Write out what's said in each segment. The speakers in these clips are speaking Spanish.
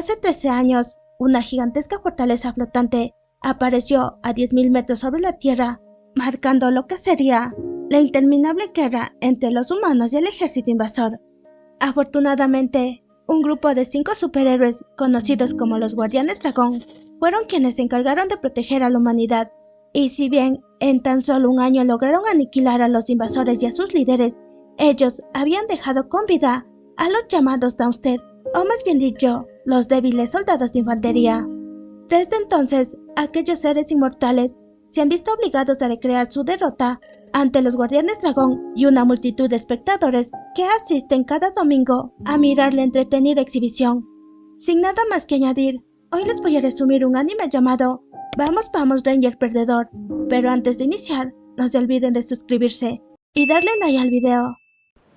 Hace 13 años, una gigantesca fortaleza flotante apareció a 10.000 metros sobre la Tierra, marcando lo que sería la interminable guerra entre los humanos y el ejército invasor. Afortunadamente, un grupo de 5 superhéroes, conocidos como los Guardianes Dragón, fueron quienes se encargaron de proteger a la humanidad, y si bien en tan solo un año lograron aniquilar a los invasores y a sus líderes, ellos habían dejado con vida a los llamados Doomster, o más bien dicho, los débiles soldados de infantería. Desde entonces, aquellos seres inmortales se han visto obligados a recrear su derrota ante los Guardianes Dragón y una multitud de espectadores que asisten cada domingo a mirar la entretenida exhibición. Sin nada más que añadir, hoy les voy a resumir un anime llamado Vamos Vamos Ranger Perdedor, pero antes de iniciar, no se olviden de suscribirse y darle like al video.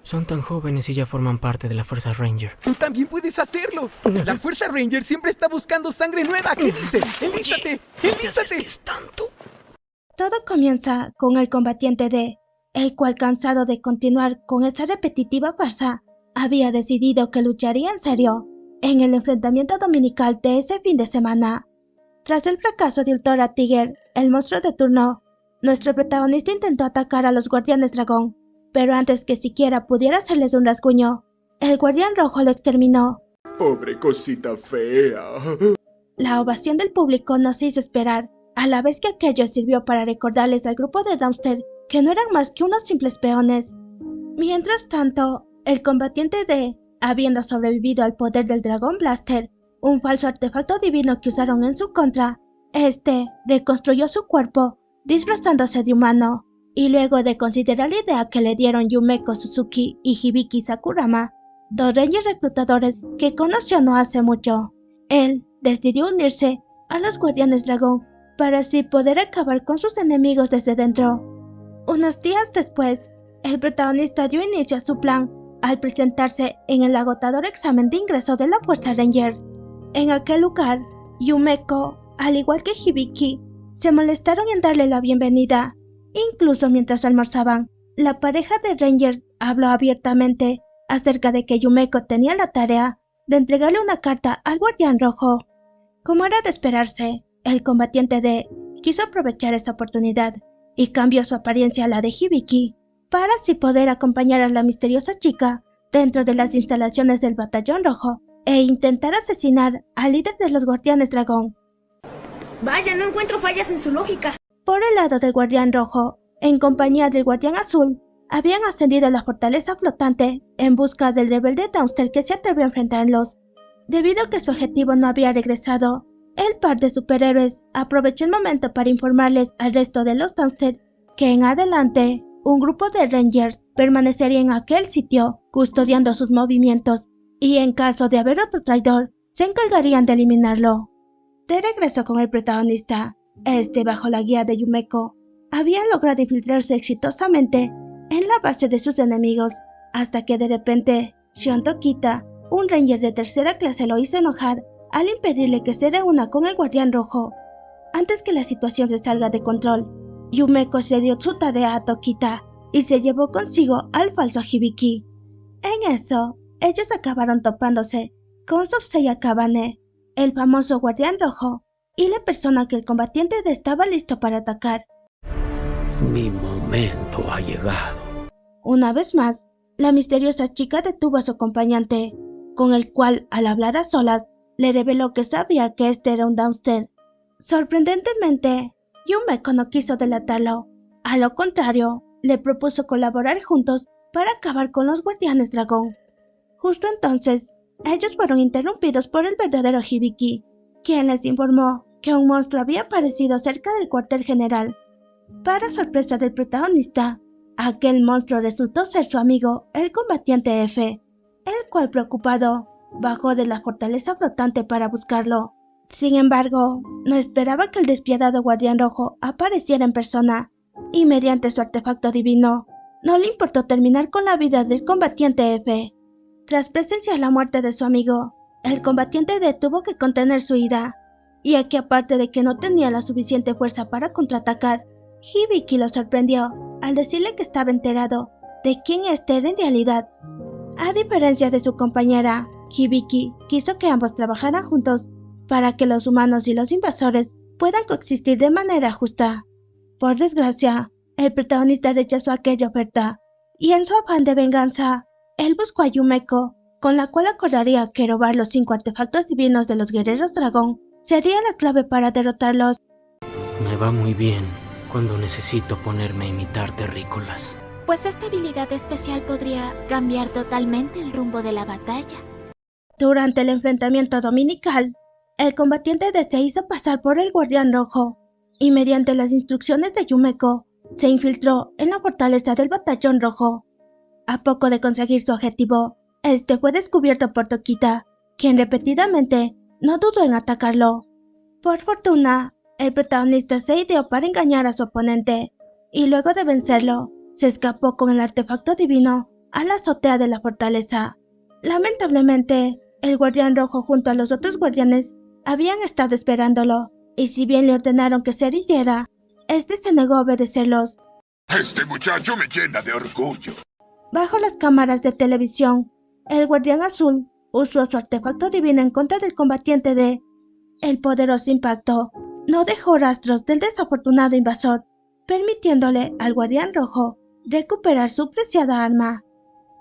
Son tan jóvenes y ya forman parte de la Fuerza Ranger. ¡Tú también puedes hacerlo! La Fuerza Ranger siempre está buscando sangre nueva. ¿Qué dices? ¡Enlístate! ¡Enlístate! Tanto? Todo comienza con el combatiente D, el cual, cansado de continuar con esa repetitiva farsa, había decidido que lucharía en serio en el enfrentamiento dominical de ese fin de semana. Tras el fracaso de Ultora Tiger, el monstruo de turno, nuestro protagonista intentó atacar a los Guardianes Dragón, pero antes que siquiera pudiera hacerles un rasguño, el Guardián Rojo lo exterminó. ¡Pobre cosita fea! La ovación del público no se hizo esperar, a la vez que aquello sirvió para recordarles al grupo de Doomster que no eran más que unos simples peones. Mientras tanto, el combatiente D, habiendo sobrevivido al poder del Dragón Blaster, un falso artefacto divino que usaron en su contra, reconstruyó su cuerpo, disfrazándose de humano, y luego de considerar la idea que le dieron Yumeko Suzuki y Hibiki Sakurama, dos reyes reclutadores que conoció no hace mucho, él decidió unirse a los Guardianes Dragón para así poder acabar con sus enemigos desde dentro. Unos días después, el protagonista dio inicio a su plan al presentarse en el agotador examen de ingreso de la Fuerza Ranger. En aquel lugar, Yumeko, al igual que Hibiki, se molestaron en darle la bienvenida. Incluso mientras almorzaban, la pareja de Rangers habló abiertamente acerca de que Yumeko tenía la tarea de entregarle una carta al Guardián Rojo. Como era de esperarse, el combatiente D quiso aprovechar esa oportunidad y cambió su apariencia a la de Hibiki para así poder acompañar a la misteriosa chica dentro de las instalaciones del Batallón Rojo e intentar asesinar al líder de los Guardianes Dragón. Vaya, no encuentro fallas en su lógica. Por el lado del Guardián Rojo, en compañía del Guardián Azul, habían ascendido a la fortaleza flotante en busca del rebelde Doomster que se atrevió a enfrentarlos. Debido a que su objetivo no había regresado, el par de superhéroes aprovechó el momento para informarles al resto de los Doomster que en adelante un grupo de Rangers permanecería en aquel sitio custodiando sus movimientos y en caso de haber otro traidor, se encargarían de eliminarlo. De regreso con el protagonista, bajo la guía de Yumeko, había logrado infiltrarse exitosamente en la base de sus enemigos, hasta que de repente, Shion Tokita, un Ranger de tercera clase, lo hizo enojar al impedirle que se reúna con el Guardián Rojo. Antes que la situación se salga de control, Yumeko se dio su tarea a Tokita y se llevó consigo al falso Hibiki. En eso, ellos acabaron topándose con Sosei Kabane, el famoso Guardián Rojo, y la persona que el combatiente estaba listo para atacar. Mi momento ha llegado. Una vez más, la misteriosa chica detuvo a su acompañante, con el cual, al hablar a solas, le reveló que sabía que era un Doomster. Sorprendentemente, Yumeko no quiso delatarlo. A lo contrario, le propuso colaborar juntos para acabar con los Guardianes Dragón. Justo entonces, ellos fueron interrumpidos por el verdadero Hibiki, quien les informó que un monstruo había aparecido cerca del cuartel general. Para sorpresa del protagonista, aquel monstruo resultó ser su amigo, el combatiente F, el cual, preocupado, bajó de la fortaleza flotante para buscarlo. Sin embargo, no esperaba que el despiadado Guardián Rojo apareciera en persona, y mediante su artefacto divino, no le importó terminar con la vida del combatiente F. Tras presenciar la muerte de su amigo, el combatiente D tuvo que contener su ira, y aquí, aparte de que no tenía la suficiente fuerza para contraatacar, Hibiki lo sorprendió al decirle que estaba enterado de quién era en realidad. A diferencia de su compañera, Hibiki quiso que ambos trabajaran juntos para que los humanos y los invasores puedan coexistir de manera justa. Por desgracia, el protagonista rechazó aquella oferta, y en su afán de venganza, él buscó a Yumeko, con la cual acordaría que robar los 5 artefactos divinos de los guerreros dragón sería la clave para derrotarlos. Me va muy bien cuando necesito ponerme a imitar terrícolas. Pues esta habilidad especial podría cambiar totalmente el rumbo de la batalla. Durante el enfrentamiento dominical, el combatiente se hizo pasar por el Guardián Rojo, y mediante las instrucciones de Yumeko, se infiltró en la fortaleza del Batallón Rojo. A poco de conseguir su objetivo, este fue descubierto por Tokita, quien repetidamente no dudó en atacarlo. Por fortuna, el protagonista se ideó para engañar a su oponente, y luego de vencerlo, se escapó con el artefacto divino a la azotea de la fortaleza. Lamentablemente, el Guardián Rojo junto a los otros guardianes habían estado esperándolo, y si bien le ordenaron que se rindiera, este se negó a obedecerlos. Este muchacho me llena de orgullo. Bajo las cámaras de televisión, el Guardián Azul usó su artefacto divino en contra del combatiente D. El poderoso impacto no dejó rastros del desafortunado invasor, permitiéndole al Guardián Rojo recuperar su preciada arma.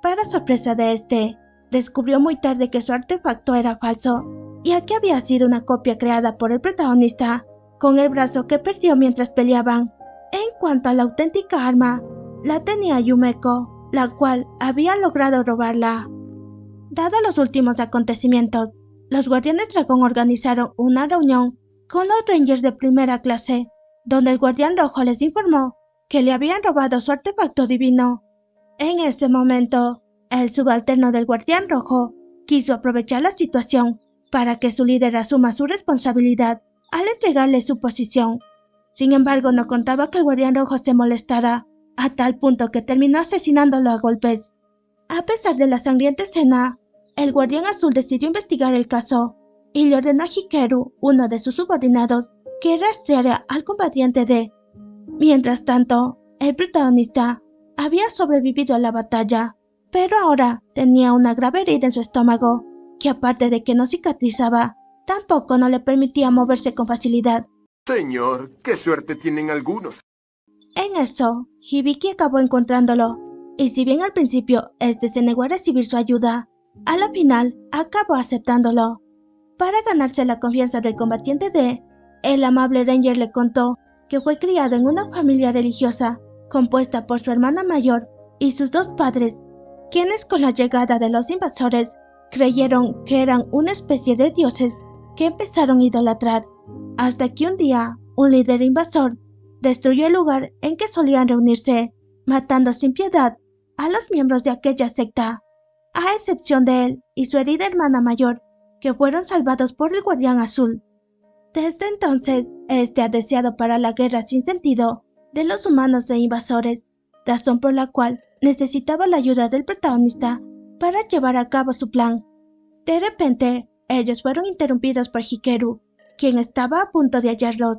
Para sorpresa de este, descubrió muy tarde que su artefacto era falso, ya que había sido una copia creada por el protagonista, con el brazo que perdió mientras peleaban. En cuanto a la auténtica arma, la tenía Yumeko, la cual había logrado robarla. Dado los últimos acontecimientos, los Guardianes Dragón organizaron una reunión con los Rangers de primera clase, donde el Guardián Rojo les informó que le habían robado su artefacto divino. En ese momento, el subalterno del Guardián Rojo quiso aprovechar la situación para que su líder asuma su responsabilidad al entregarle su posición. Sin embargo, no contaba que el Guardián Rojo se molestara, a tal punto que terminó asesinándolo a golpes. A pesar de la sangrienta escena, el Guardián Azul decidió investigar el caso y le ordenó a Hikaru, uno de sus subordinados, que rastreara al combatiente D. Mientras tanto, el protagonista había sobrevivido a la batalla, pero ahora tenía una grave herida en su estómago, que aparte de que no cicatrizaba, tampoco no le permitía moverse con facilidad. Señor, qué suerte tienen algunos. En eso, Hibiki acabó encontrándolo, y si bien al principio este se negó a recibir su ayuda, a la final acabó aceptándolo. Para ganarse la confianza del combatiente D, el amable Ranger le contó que fue criado en una familia religiosa compuesta por su hermana mayor y sus 2 padres, quienes con la llegada de los invasores creyeron que eran una especie de dioses que empezaron a idolatrar, hasta que un día un líder invasor destruyó el lugar en que solían reunirse, matando sin piedad a los miembros de aquella secta, a excepción de él y su herida hermana mayor, que fueron salvados por el Guardián Azul. Desde entonces, este ha deseado parar la guerra sin sentido de los humanos e invasores, razón por la cual necesitaba la ayuda del protagonista para llevar a cabo su plan. De repente, ellos fueron interrumpidos por Hikaru, quien estaba a punto de hallarlos.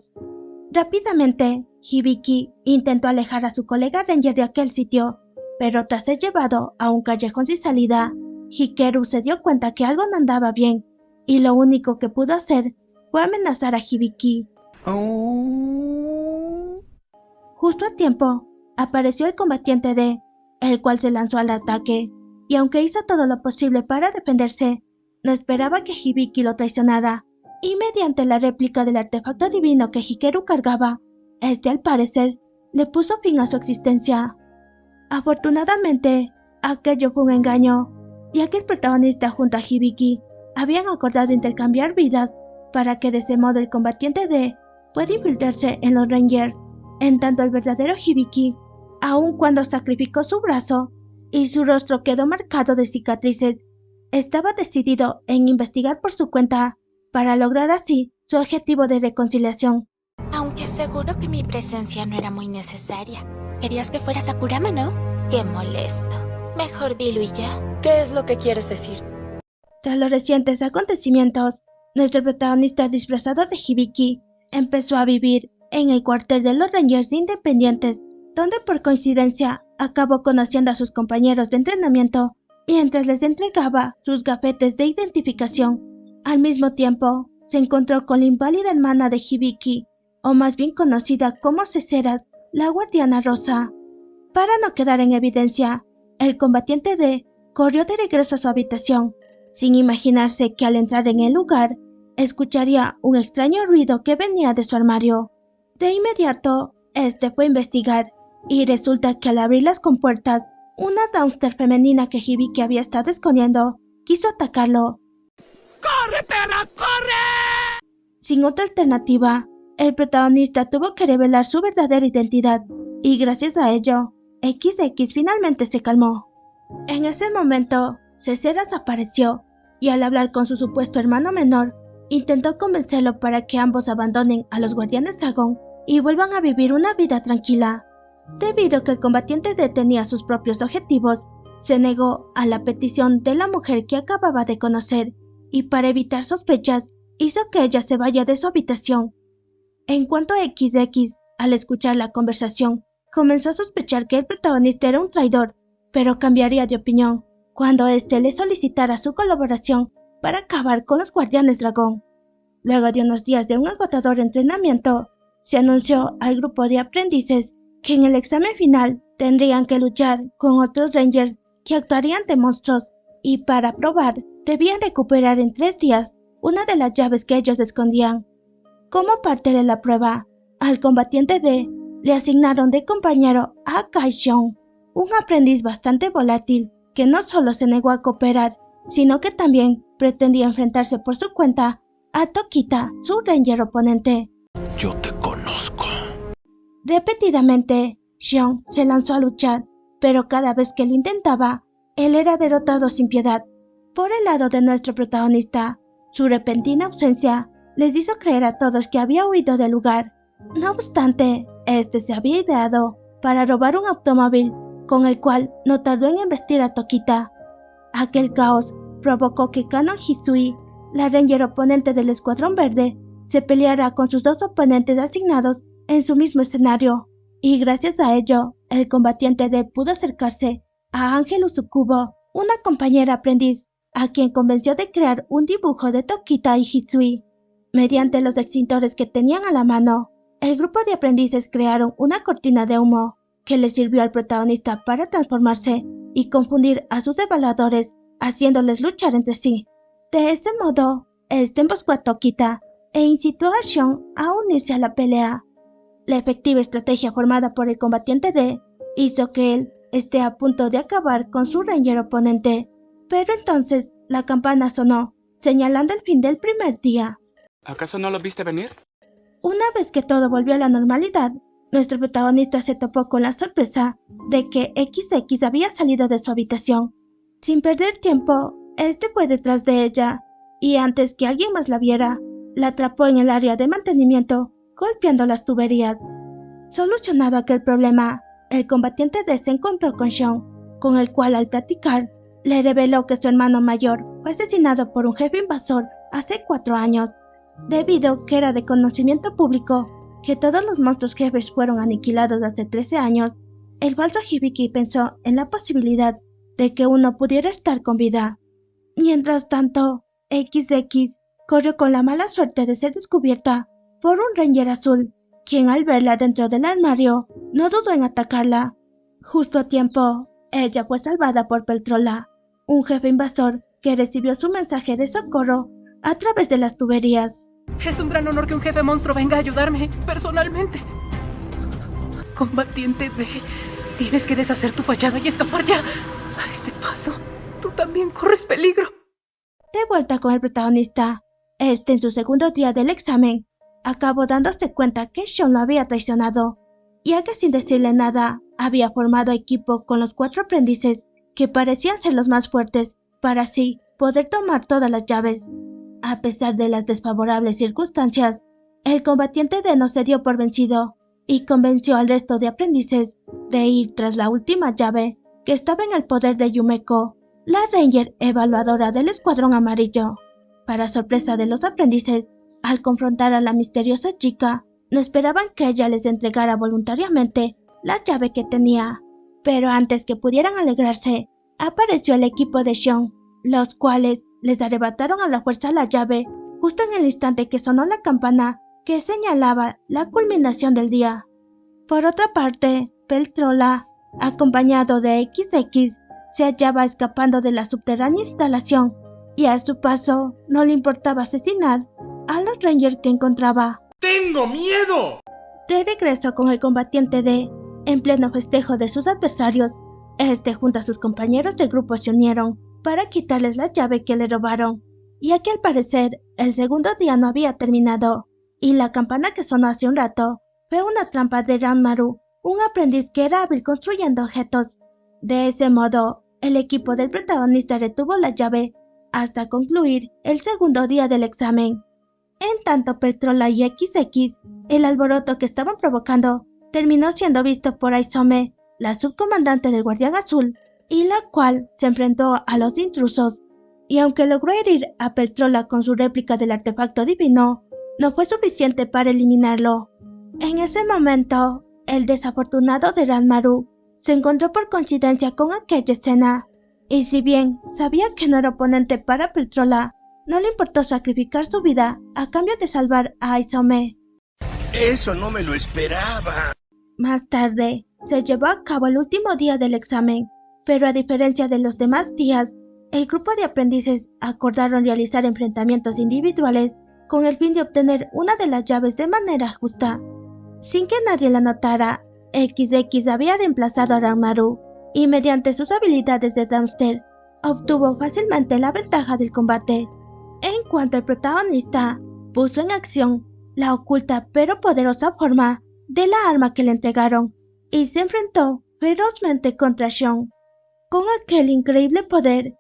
Rápidamente, Hibiki intentó alejar a su colega Ranger de aquel sitio, pero tras ser llevado a un callejón sin salida, Hikaru se dio cuenta que algo no andaba bien, y lo único que pudo hacer fue amenazar a Hibiki. Justo a tiempo, apareció el combatiente D, el cual se lanzó al ataque, y aunque hizo todo lo posible para defenderse, no esperaba que Hibiki lo traicionara, y mediante la réplica del artefacto divino que Hikaru cargaba, este al parecer le puso fin a su existencia. Afortunadamente, aquello fue un engaño, ya que el protagonista junto a Hibiki habían acordado intercambiar vidas para que de ese modo el combatiente D pueda infiltrarse en los Rangers, en tanto el verdadero Hibiki, aun cuando sacrificó su brazo y su rostro quedó marcado de cicatrices, estaba decidido en investigar por su cuenta para lograr así su objetivo de reconciliación. Aunque seguro que mi presencia no era muy necesaria. Querías que fuera Sakurama, ¿no? Qué molesto. Mejor dilo y ya. ¿Qué es lo que quieres decir? Tras los recientes acontecimientos, nuestro protagonista disfrazado de Hibiki empezó a vivir en el cuartel de los Rangers Independientes, donde por coincidencia acabó conociendo a sus compañeros de entrenamiento mientras les entregaba sus gafetes de identificación. Al mismo tiempo, se encontró con la inválida hermana de Hibiki, o más bien conocida como Ceseras, la guardiana rosa. Para no quedar en evidencia, el combatiente D corrió de regreso a su habitación, sin imaginarse que al entrar en el lugar, escucharía un extraño ruido que venía de su armario. De inmediato, fue a investigar, y resulta que al abrir las compuertas, una downstairs femenina que Hibiki había estado escondiendo, quiso atacarlo. ¡Corre, perra, corre! Sin otra alternativa, el protagonista tuvo que revelar su verdadera identidad, y gracias a ello, XX finalmente se calmó. En ese momento, Ceseras apareció, y al hablar con su supuesto hermano menor, intentó convencerlo para que ambos abandonen a los guardianes dragón y vuelvan a vivir una vida tranquila. Debido a que el combatiente D tenía sus propios objetivos, se negó a la petición de la mujer que acababa de conocer, y para evitar sospechas, hizo que ella se vaya de su habitación. En cuanto a XX, al escuchar la conversación, comenzó a sospechar que el protagonista era un traidor, pero cambiaría de opinión cuando le solicitara su colaboración para acabar con los guardianes dragón. Luego de unos días de un agotador entrenamiento, se anunció al grupo de aprendices que en el examen final tendrían que luchar con otros rangers que actuarían de monstruos, y para probar debían recuperar en 3 días una de las llaves que ellos escondían. Como parte de la prueba, al combatiente D le asignaron de compañero a Kaishon, un aprendiz bastante volátil que no solo se negó a cooperar, sino que también pretendía enfrentarse por su cuenta a Tokita, su ranger oponente. Yo te conozco. Repetidamente, Shion se lanzó a luchar, pero cada vez que lo intentaba, él era derrotado sin piedad. Por el lado de nuestro protagonista, su repentina ausencia les hizo creer a todos que había huido del lugar. No obstante, se había ideado para robar un automóvil, con el cual no tardó en embestir a Tokita. Aquel caos provocó que Kanon Hisui, la ranger oponente del Escuadrón Verde, se peleara con sus 2 oponentes asignados en su mismo escenario, y gracias a ello, el combatiente D pudo acercarse a Ángel Usukubo, una compañera aprendiz, a quien convenció de crear un dibujo de Tokita y Hisui. Mediante los extintores que tenían a la mano, el grupo de aprendices crearon una cortina de humo que le sirvió al protagonista para transformarse y confundir a sus evaluadores, haciéndoles luchar entre sí. De ese modo, emboscó a Tokita e incitó a Shion a unirse a la pelea. La efectiva estrategia formada por el combatiente D hizo que él esté a punto de acabar con su ranger oponente, pero entonces la campana sonó, señalando el fin del primer día. ¿Acaso no lo viste venir? Una vez que todo volvió a la normalidad, nuestro protagonista se topó con la sorpresa de que XX había salido de su habitación. Sin perder tiempo, fue detrás de ella, y antes que alguien más la viera, la atrapó en el área de mantenimiento, golpeando las tuberías. Solucionado aquel problema, el combatiente D se encontró con Shion, con el cual al platicar, le reveló que su hermano mayor fue asesinado por un jefe invasor hace 4 años, debido que era de conocimiento público que todos los monstruos jefes fueron aniquilados hace 13 años. El falso Hibiki pensó en la posibilidad de que uno pudiera estar con vida. Mientras tanto, XX corrió con la mala suerte de ser descubierta por un ranger azul, quien al verla dentro del armario no dudó en atacarla. Justo a tiempo, ella fue salvada por Peltrola, un jefe invasor que recibió su mensaje de socorro a través de las tuberías. Es un gran honor que un jefe monstruo venga a ayudarme personalmente. Combatiente D, tienes que deshacer tu fachada y escapar ya. A este paso, tú también corres peligro. De vuelta con el protagonista, en su segundo día del examen, acabó dándose cuenta que Shion lo había traicionado, ya que sin decirle nada, había formado equipo con los 4 aprendices que parecían ser los más fuertes, para así poder tomar todas las llaves. A pesar de las desfavorables circunstancias, el combatiente D no se dio por vencido y convenció al resto de aprendices de ir tras la última llave que estaba en el poder de Yumeko, la ranger evaluadora del Escuadrón Amarillo. Para sorpresa de los aprendices, al confrontar a la misteriosa chica, no esperaban que ella les entregara voluntariamente la llave que tenía, pero antes que pudieran alegrarse, apareció el equipo de Xion, los cuales les arrebataron a la fuerza la llave justo en el instante que sonó la campana que señalaba la culminación del día. Por otra parte, Peltrola, acompañado de XX, se hallaba escapando de la subterránea instalación y a su paso no le importaba asesinar a los Rangers que encontraba. ¡Tengo miedo! De regreso con el combatiente D, en pleno festejo de sus adversarios, junto a sus compañeros de grupo se unieron para quitarles la llave que le robaron, ya que al parecer el segundo día no había terminado, y la campana que sonó hace un rato fue una trampa de Ranmaru, un aprendiz que era hábil construyendo objetos. De ese modo, el equipo del protagonista retuvo la llave hasta concluir el segundo día del examen. En tanto, Peltrola y XX, el alboroto que estaban provocando, terminó siendo visto por Aizome, la subcomandante del Guardián Azul, y la cual se enfrentó a los intrusos, y aunque logró herir a Peltrola con su réplica del artefacto divino, no fue suficiente para eliminarlo. En ese momento, el desafortunado de Ranmaru se encontró por coincidencia con aquella escena, y si bien sabía que no era oponente para Peltrola, no le importó sacrificar su vida a cambio de salvar a Aizome. Eso no me lo esperaba. Más tarde, se llevó a cabo el último día del examen, pero a diferencia de los demás días, el grupo de aprendices acordaron realizar enfrentamientos individuales con el fin de obtener una de las llaves de manera justa. Sin que nadie la notara, XX había reemplazado a Ranmaru, y mediante sus habilidades de Dumpster, obtuvo fácilmente la ventaja del combate. En cuanto el protagonista puso en acción la oculta pero poderosa forma de la arma que le entregaron y se enfrentó ferozmente contra Xion. Con aquel increíble poder,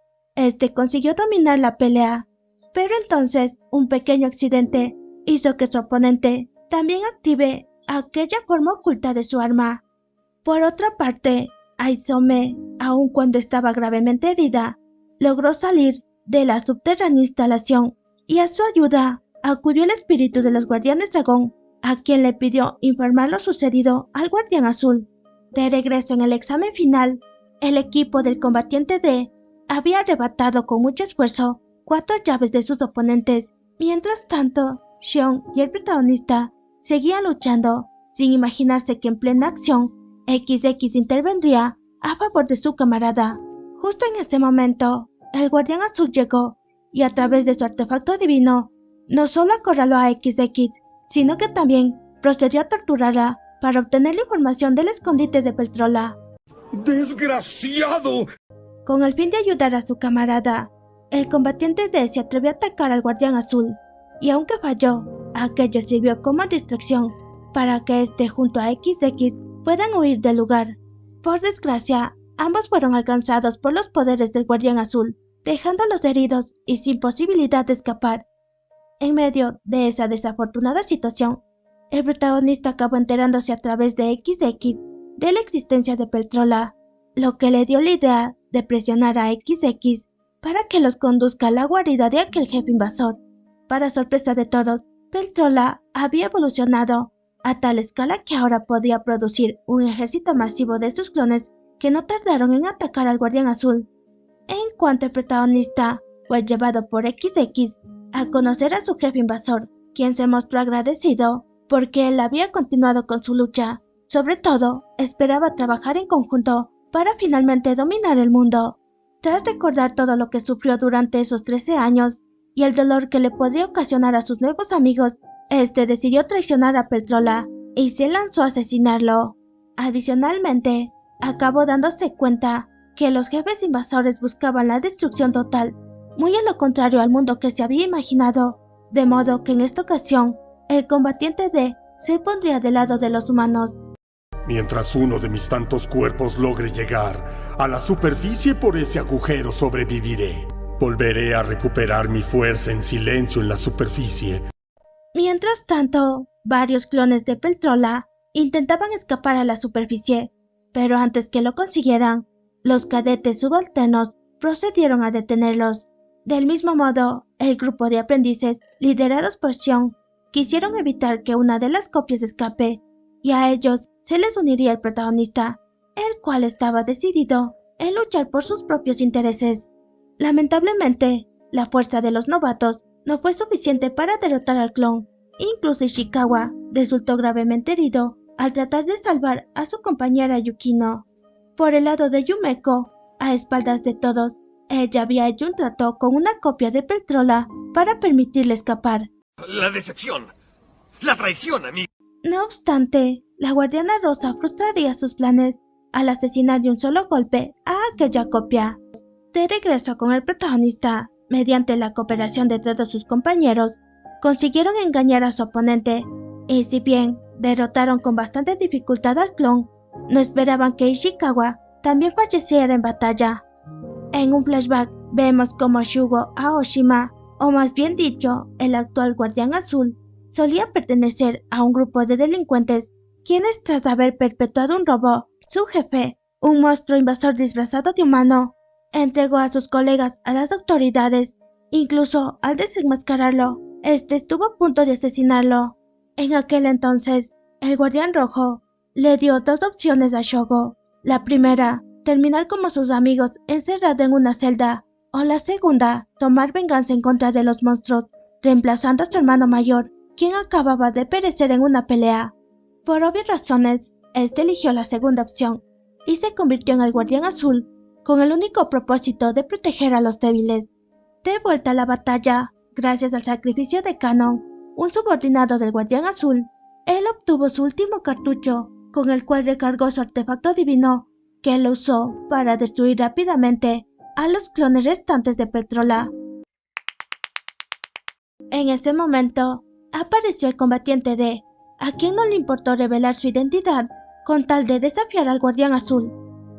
consiguió dominar la pelea, pero entonces un pequeño accidente hizo que su oponente también active aquella forma oculta de su arma. Por otra parte, Aizome, aun cuando estaba gravemente herida, logró salir de la subterránea instalación y a su ayuda acudió el espíritu de los guardianes dragón, a quien le pidió informar lo sucedido al guardián azul. De regreso en el examen final, el equipo del combatiente D había arrebatado con mucho esfuerzo 4 llaves de sus oponentes. Mientras tanto, Xion y el protagonista seguían luchando, sin imaginarse que en plena acción, XX intervendría a favor de su camarada. Justo en ese momento, el guardián azul llegó y a través de su artefacto divino, no solo acorraló a XX, sino que también procedió a torturarla para obtener la información del escondite de Peltrola. ¡Desgraciado! Con el fin de ayudar a su camarada, el combatiente D se atrevió a atacar al guardián azul, y aunque falló, aquello sirvió como distracción para que junto a XX puedan huir del lugar. Por desgracia, ambos fueron alcanzados por los poderes del guardián azul, dejándolos heridos y sin posibilidad de escapar. En medio de esa desafortunada situación, el protagonista acabó enterándose a través de XX de la existencia de Peltrola, lo que le dio la idea de presionar a XX para que los conduzca a la guarida de aquel jefe invasor. Para sorpresa de todos, Peltrola había evolucionado a tal escala que ahora podía producir un ejército masivo de sus clones que no tardaron en atacar al guardián azul. En cuanto el protagonista fue llevado por XX a conocer a su jefe invasor, quien se mostró agradecido porque él había continuado con su lucha. Sobre todo, esperaba trabajar en conjunto para finalmente dominar el mundo. Tras recordar todo lo que sufrió durante esos 13 años y el dolor que le podría ocasionar a sus nuevos amigos, decidió traicionar a Peltrola y se lanzó a asesinarlo. Adicionalmente, acabó dándose cuenta que los jefes invasores buscaban la destrucción total, muy a lo contrario al mundo que se había imaginado, de modo que en esta ocasión, el combatiente D se pondría del lado de los humanos. Mientras uno de mis tantos cuerpos logre llegar a la superficie por ese agujero, sobreviviré. Volveré a recuperar mi fuerza en silencio en la superficie. Mientras tanto, varios clones de Peltrola intentaban escapar a la superficie, pero antes que lo consiguieran, los cadetes subalternos procedieron a detenerlos. Del mismo modo, el grupo de aprendices, liderados por Xion, quisieron evitar que una de las copias escape, y a ellos se les uniría el protagonista, el cual estaba decidido en luchar por sus propios intereses. Lamentablemente, la fuerza de los novatos no fue suficiente para derrotar al clon. Incluso Ishikawa resultó gravemente herido al tratar de salvar a su compañera Yukino. Por el lado de Yumeko, a espaldas de todos, ella había hecho un trato con una copia de Peltrola para permitirle escapar. La decepción, la traición, amigo. No obstante, la Guardiana Rosa frustraría sus planes al asesinar de un solo golpe a aquella copia. De regreso con el protagonista, mediante la cooperación de todos sus compañeros, consiguieron engañar a su oponente, y si bien derrotaron con bastante dificultad al clon, no esperaban que Ishikawa también falleciera en batalla. En un flashback vemos como Shugo Aoshima, o más bien dicho, el actual Guardián Azul, solía pertenecer a un grupo de delincuentes quienes, tras haber perpetuado un robo, su jefe, un monstruo invasor disfrazado de humano, entregó a sus colegas a las autoridades. Incluso al desenmascararlo, este estuvo a punto de asesinarlo. En aquel entonces, el Guardián Rojo le dio dos opciones a Shogo. La primera, terminar como sus amigos encerrado en una celda, o la segunda, tomar venganza en contra de los monstruos, reemplazando a su hermano mayor, quien acababa de perecer en una pelea. Por obvias razones, este eligió la segunda opción, y se convirtió en el Guardián Azul, con el único propósito de proteger a los débiles. De vuelta a la batalla, gracias al sacrificio de Canon, un subordinado del Guardián Azul, él obtuvo su último cartucho, con el cual recargó su artefacto divino, que lo usó para destruir rápidamente a los clones restantes de Peltrola. En ese momento, apareció el combatiente D, a quien no le importó revelar su identidad con tal de desafiar al Guardián Azul.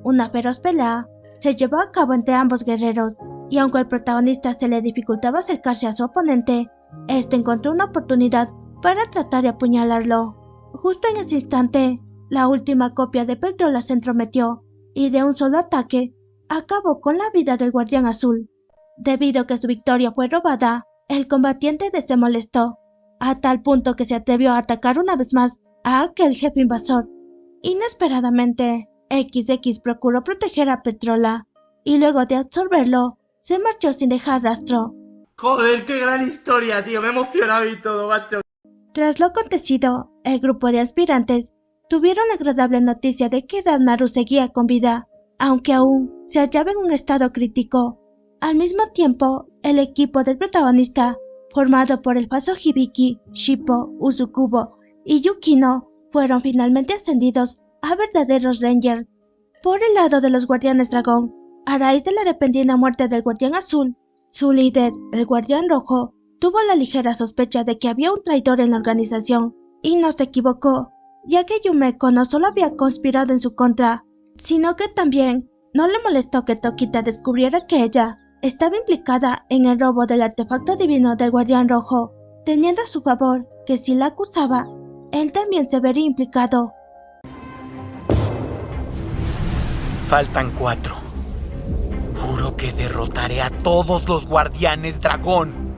Una feroz pelea se llevó a cabo entre ambos guerreros, y aunque al protagonista se le dificultaba acercarse a su oponente, este encontró una oportunidad para tratar de apuñalarlo. Justo en ese instante, la última copia de Peltrola se entrometió, y de un solo ataque, acabó con la vida del Guardián Azul. Debido a que su victoria fue robada, el combatiente D se molestó, a tal punto que se atrevió a atacar una vez más a aquel jefe invasor. Inesperadamente, XX procuró proteger a Peltrola, y luego de absorberlo, se marchó sin dejar rastro. Joder, qué gran historia, tío, me he emocionado y todo, macho. Tras lo acontecido, el grupo de aspirantes tuvieron la agradable noticia de que Ranmaru seguía con vida, aunque aún se hallaba en un estado crítico. Al mismo tiempo, el equipo del protagonista, formado por el falso Hibiki, Shippo, Usukubo y Yukino, fueron finalmente ascendidos a verdaderos Rangers. Por el lado de los Guardianes Dragón, a raíz de la repentina muerte del Guardián Azul, su líder, el Guardián Rojo, tuvo la ligera sospecha de que había un traidor en la organización, y no se equivocó, ya que Yumeko no solo había conspirado en su contra, sino que también no le molestó que Tokita descubriera que ella estaba implicada en el robo del artefacto divino del Guardián Rojo, teniendo a su favor que si la acusaba, él también se vería implicado. Faltan 4. Juro que derrotaré a todos los Guardianes Dragón.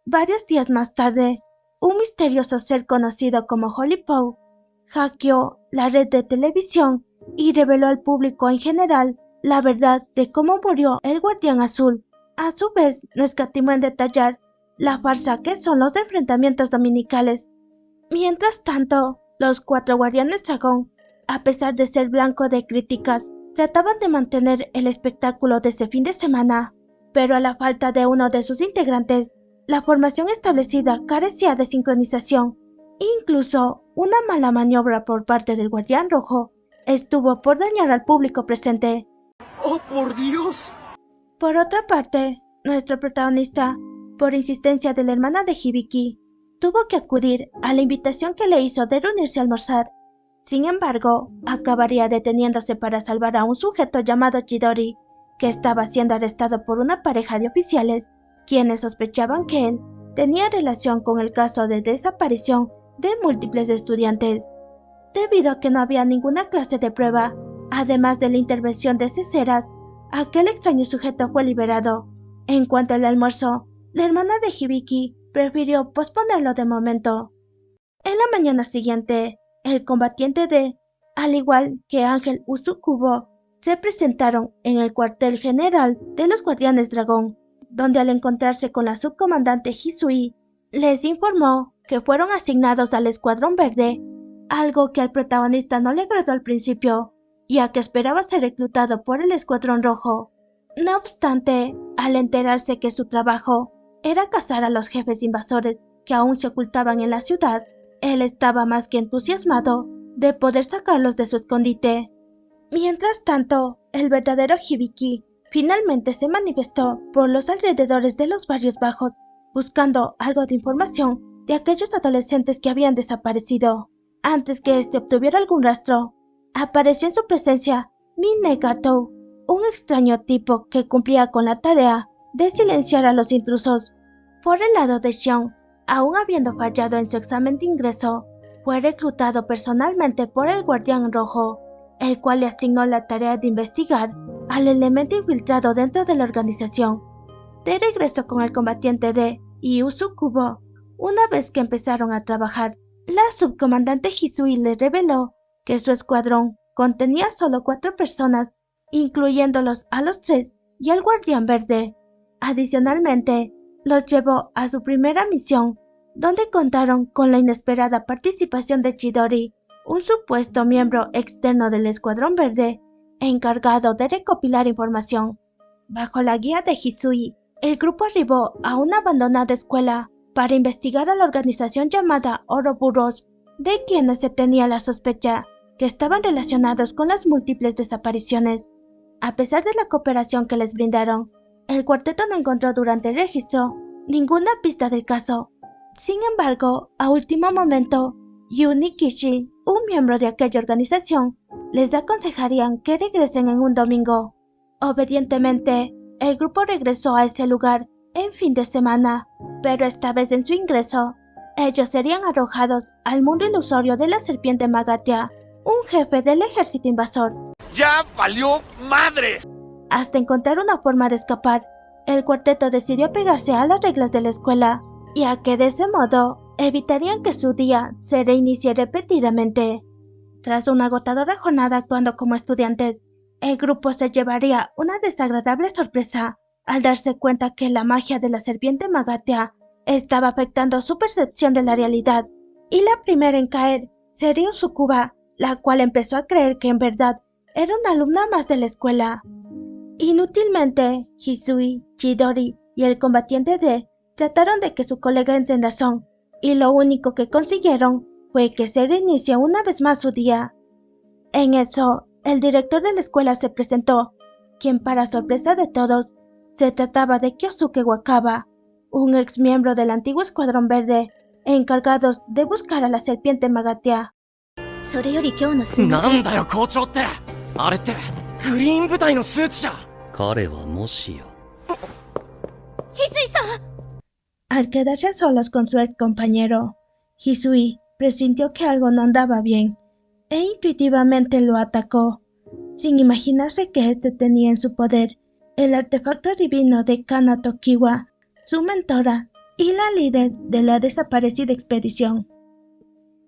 Varios días más tarde, un misterioso ser conocido como Holy Poe hackeó la red de televisión y reveló al público en general la verdad de cómo murió el Guardián Azul. A su vez, no escatimó en detallar la farsa que son los enfrentamientos dominicales. Mientras tanto, los 4 Guardianes Dragón, a pesar de ser blanco de críticas, trataban de mantener el espectáculo de ese fin de semana, pero a la falta de uno de sus integrantes, la formación establecida carecía de sincronización. Incluso una mala maniobra por parte del Guardián Rojo estuvo por dañar al público presente. ¡Oh, por Dios! Por otra parte, nuestro protagonista, por insistencia de la hermana de Hibiki, tuvo que acudir a la invitación que le hizo de reunirse a almorzar. Sin embargo, acabaría deteniéndose para salvar a un sujeto llamado Chidori, que estaba siendo arrestado por una pareja de oficiales, quienes sospechaban que él tenía relación con el caso de desaparición de múltiples estudiantes. Debido a que no había ninguna clase de prueba, además de la intervención de Ceseras, aquel extraño sujeto fue liberado. En cuanto al almuerzo, la hermana de Hibiki prefirió posponerlo de momento. En la mañana siguiente, el combatiente D, al igual que Ángel Usukubo, se presentaron en el cuartel general de los Guardianes Dragón, donde al encontrarse con la subcomandante Hisui, les informó que fueron asignados al Escuadrón Verde, algo que al protagonista no le agradó al principio, ya que esperaba ser reclutado por el Escuadrón Rojo. No obstante, al enterarse que su trabajo era cazar a los jefes invasores que aún se ocultaban en la ciudad, él estaba más que entusiasmado de poder sacarlos de su escondite. Mientras tanto, el verdadero Hibiki finalmente se manifestó por los alrededores de los barrios bajos, buscando algo de información de aquellos adolescentes que habían desaparecido. Antes que éste obtuviera algún rastro, apareció en su presencia Mine Gato, un extraño tipo que cumplía con la tarea de silenciar a los intrusos. Por el lado de Xion, aún habiendo fallado en su examen de ingreso, fue reclutado personalmente por el Guardián Rojo, el cual le asignó la tarea de investigar al elemento infiltrado dentro de la organización. De regreso con el combatiente D y Usukubo, una vez que empezaron a trabajar, la subcomandante Hisui les reveló que su escuadrón contenía solo 4 personas, incluyéndolos a los 3 y al Guardián Verde. Adicionalmente, los llevó a su primera misión, donde contaron con la inesperada participación de Chidori, un supuesto miembro externo del Escuadrón Verde, encargado de recopilar información. Bajo la guía de Hisui, el grupo arribó a una abandonada escuela para investigar a la organización llamada Ouroboros, de quienes se tenía la sospecha que estaban relacionados con las múltiples desapariciones. A pesar de la cooperación que les brindaron, el cuarteto no encontró durante el registro ninguna pista del caso. Sin embargo, a último momento, Yuni Kishi, un miembro de aquella organización, les aconsejarían que regresen en un domingo. Obedientemente, el grupo regresó a ese lugar en fin de semana, pero esta vez en su ingreso, ellos serían arrojados al mundo ilusorio de la serpiente Magatia, un jefe del ejército invasor. ¡Ya valió madres! Hasta encontrar una forma de escapar, el cuarteto decidió apegarse a las reglas de la escuela, ya que de ese modo evitarían que su día se reinicie repetidamente. Tras una agotadora jornada actuando como estudiantes, el grupo se llevaría una desagradable sorpresa al darse cuenta que la magia de la serpiente Magatia estaba afectando su percepción de la realidad, y la primera en caer sería Usukuba, la cual empezó a creer que en verdad era una alumna más de la escuela. Inútilmente, Hisui, Chidori y el combatiente D trataron de que su colega entre en razón, y lo único que consiguieron fue que se reinicie una vez más su día. En eso, el director de la escuela se presentó, quien para sorpresa de todos, se trataba de Kyosuke Wakaba, un ex miembro del antiguo Escuadrón Verde, encargados de buscar a la serpiente Magatia. Al quedarse a solos con su ex compañero, Hisui presintió que algo no andaba bien e intuitivamente lo atacó, sin imaginarse que éste tenía en su poder el artefacto divino de Kana Tokiwa, su mentora y la líder de la desaparecida expedición.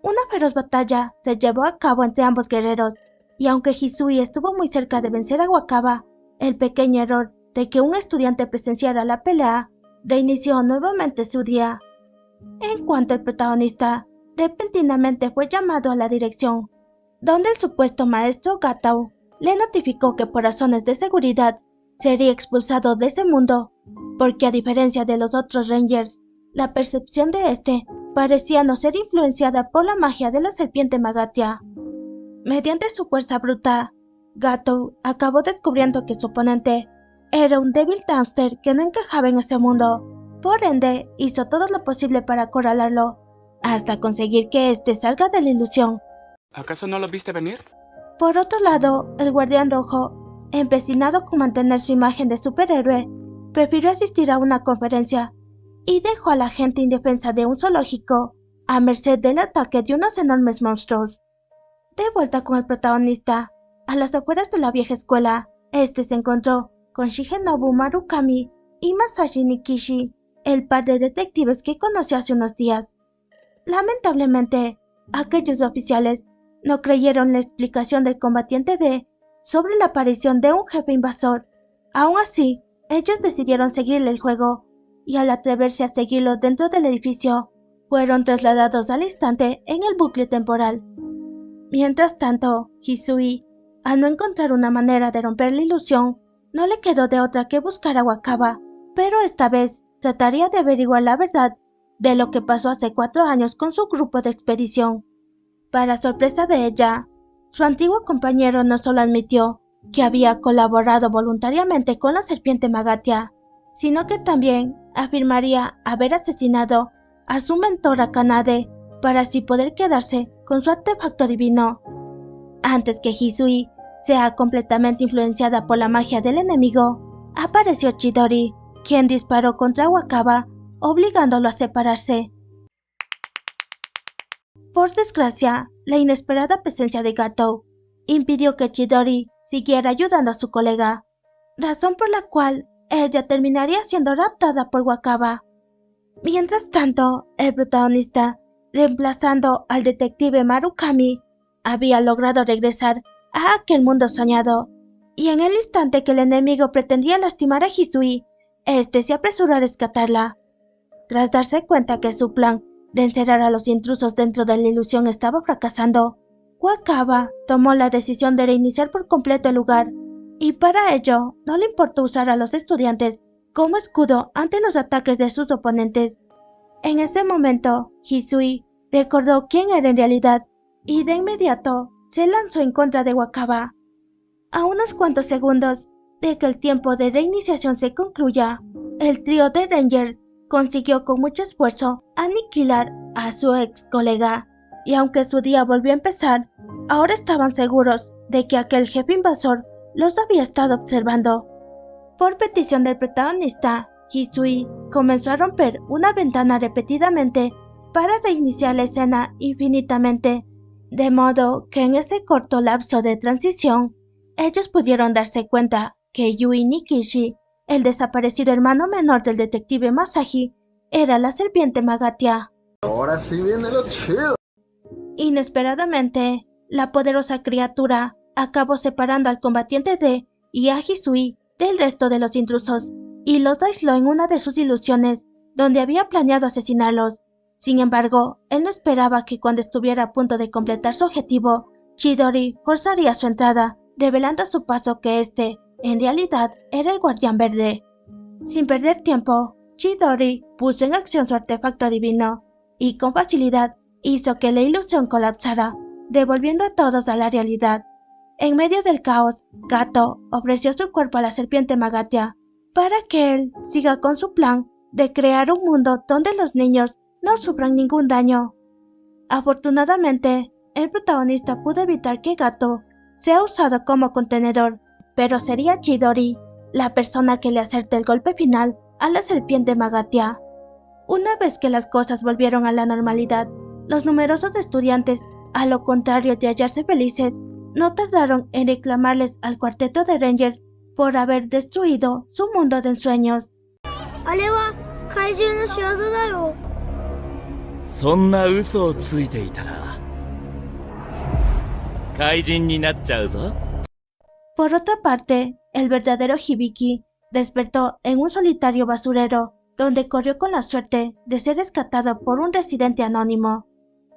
Una feroz batalla se llevó a cabo entre ambos guerreros, y aunque Hisui estuvo muy cerca de vencer a Wakaba, el pequeño error de que un estudiante presenciara la pelea reinició nuevamente su día. En cuanto el protagonista repentinamente fue llamado a la dirección, donde el supuesto maestro Gatao le notificó que por razones de seguridad sería expulsado de ese mundo, porque a diferencia de los otros Rangers, la percepción de este parecía no ser influenciada por la magia de la serpiente Magatia. Mediante su fuerza bruta, Gatao acabó descubriendo que su oponente era un débil Downster que no encajaba en ese mundo. Por ende, hizo todo lo posible para acorralarlo, hasta conseguir que éste salga de la ilusión. ¿Acaso no lo viste venir? Por otro lado, el Guardián Rojo, empecinado con mantener su imagen de superhéroe, prefirió asistir a una conferencia y dejó a la gente indefensa de un zoológico a merced del ataque de unos enormes monstruos. De vuelta con el protagonista, a las afueras de la vieja escuela, este se encontró con Shigenobu Marukami y Masashi Nikishi, el par de detectives que conoció hace unos días. Lamentablemente, aquellos oficiales no creyeron la explicación del combatiente D sobre la aparición de un jefe invasor. Aún así, ellos decidieron seguirle el juego, y al atreverse a seguirlo dentro del edificio, fueron trasladados al instante en el bucle temporal. Mientras tanto, Hisui, al no encontrar una manera de romper la ilusión, no le quedó de otra que buscar a Wakaba, pero esta vez trataría de averiguar la verdad de lo que pasó hace 4 años con su grupo de expedición. Para sorpresa de ella, su antiguo compañero no solo admitió que había colaborado voluntariamente con la serpiente Magatia, sino que también afirmaría haber asesinado a su mentora Kanade para así poder quedarse con su artefacto divino. Antes que Hisui sea completamente influenciada por la magia del enemigo, apareció Chidori, quien disparó contra Wakaba, obligándolo a separarse. Por desgracia, la inesperada presencia de Gato impidió que Chidori siguiera ayudando a su colega, razón por la cual ella terminaría siendo raptada por Wakaba. Mientras tanto, el protagonista, reemplazando al detective Marukami, había logrado regresar a aquel mundo soñado, y en el instante que el enemigo pretendía lastimar a Hisui, este se apresuró a rescatarla. Tras darse cuenta que su plan de encerrar a los intrusos dentro de la ilusión estaba fracasando, Wakaba tomó la decisión de reiniciar por completo el lugar, y para ello no le importó usar a los estudiantes como escudo ante los ataques de sus oponentes. En ese momento, Hisui recordó quién era en realidad y de inmediato se lanzó en contra de Wakaba. A unos cuantos segundos de que el tiempo de reiniciación se concluya, el trío de Rangers consiguió con mucho esfuerzo aniquilar a su ex colega, y aunque su día volvió a empezar, ahora estaban seguros de que aquel jefe invasor los había estado observando. Por petición del protagonista, Hisui comenzó a romper una ventana repetidamente para reiniciar la escena infinitamente, de modo que en ese corto lapso de transición, ellos pudieron darse cuenta que Yui Nikishi, el desaparecido hermano menor del detective Masahi, era la serpiente Magatia. Ahora sí viene lo chido. Inesperadamente, la poderosa criatura acabó separando al combatiente D y a Hisui del resto de los intrusos, y los aisló en una de sus ilusiones, donde había planeado asesinarlos. Sin embargo, él no esperaba que cuando estuviera a punto de completar su objetivo, Chidori forzaría su entrada, revelando a su paso que este, en realidad, era el Guardián Verde. Sin perder tiempo, Chidori puso en acción su artefacto divino, y con facilidad hizo que la ilusión colapsara, devolviendo a todos a la realidad. En medio del caos, Gato ofreció su cuerpo a la serpiente Magatia, para que él siga con su plan de crear un mundo donde los niños no sufran ningún daño. Afortunadamente, el protagonista pudo evitar que Gato sea usado como contenedor, pero sería Chidori la persona que le acerte el golpe final a la serpiente Magatia. Una vez que las cosas volvieron a la normalidad, los numerosos estudiantes, a lo contrario de hallarse felices, no tardaron en reclamarles al cuarteto de Rangers por haber destruido su mundo de ensueños. Por otra parte, el verdadero Hibiki despertó en un solitario basurero, donde corrió con la suerte de ser rescatado por un residente anónimo.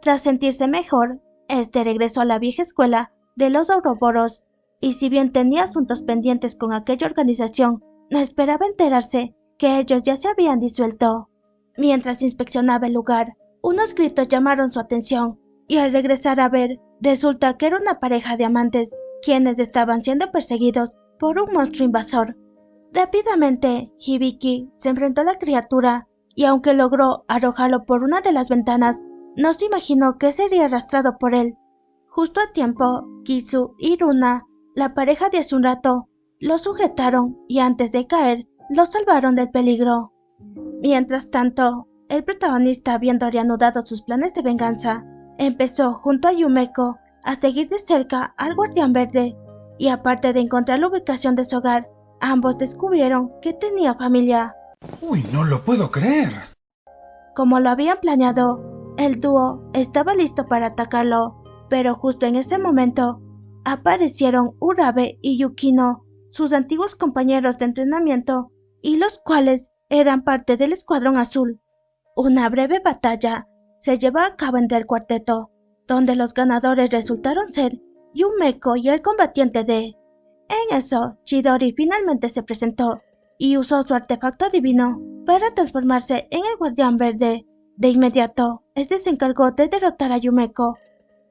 Tras sentirse mejor, este regresó a la vieja escuela de los Ouroboros, y si bien tenía asuntos pendientes con aquella organización, no esperaba enterarse que ellos ya se habían disuelto. Mientras inspeccionaba el lugar, unos gritos llamaron su atención, y al regresar a ver, resulta que era una pareja de amantes, quienes estaban siendo perseguidos por un monstruo invasor. Rápidamente, Hibiki se enfrentó a la criatura, y aunque logró arrojarlo por una de las ventanas, no se imaginó que sería arrastrado por él. Justo a tiempo, Kisu y Runa, la pareja de hace un rato, lo sujetaron y antes de caer, lo salvaron del peligro. Mientras tanto, el protagonista, habiendo reanudado sus planes de venganza, empezó junto a Yumeko a seguir de cerca al Guardián Verde, y aparte de encontrar la ubicación de su hogar, ambos descubrieron que tenía familia. Uy, no lo puedo creer. Como lo habían planeado, el dúo estaba listo para atacarlo, pero justo en ese momento, aparecieron Urabe y Yukino, sus antiguos compañeros de entrenamiento, y los cuales eran parte del Escuadrón Azul. Una breve batalla se llevó a cabo entre el cuarteto, donde los ganadores resultaron ser Yumeko y el combatiente D. En eso, Chidori finalmente se presentó y usó su artefacto divino para transformarse en el Guardián Verde. De inmediato, este se encargó de derrotar a Yumeko.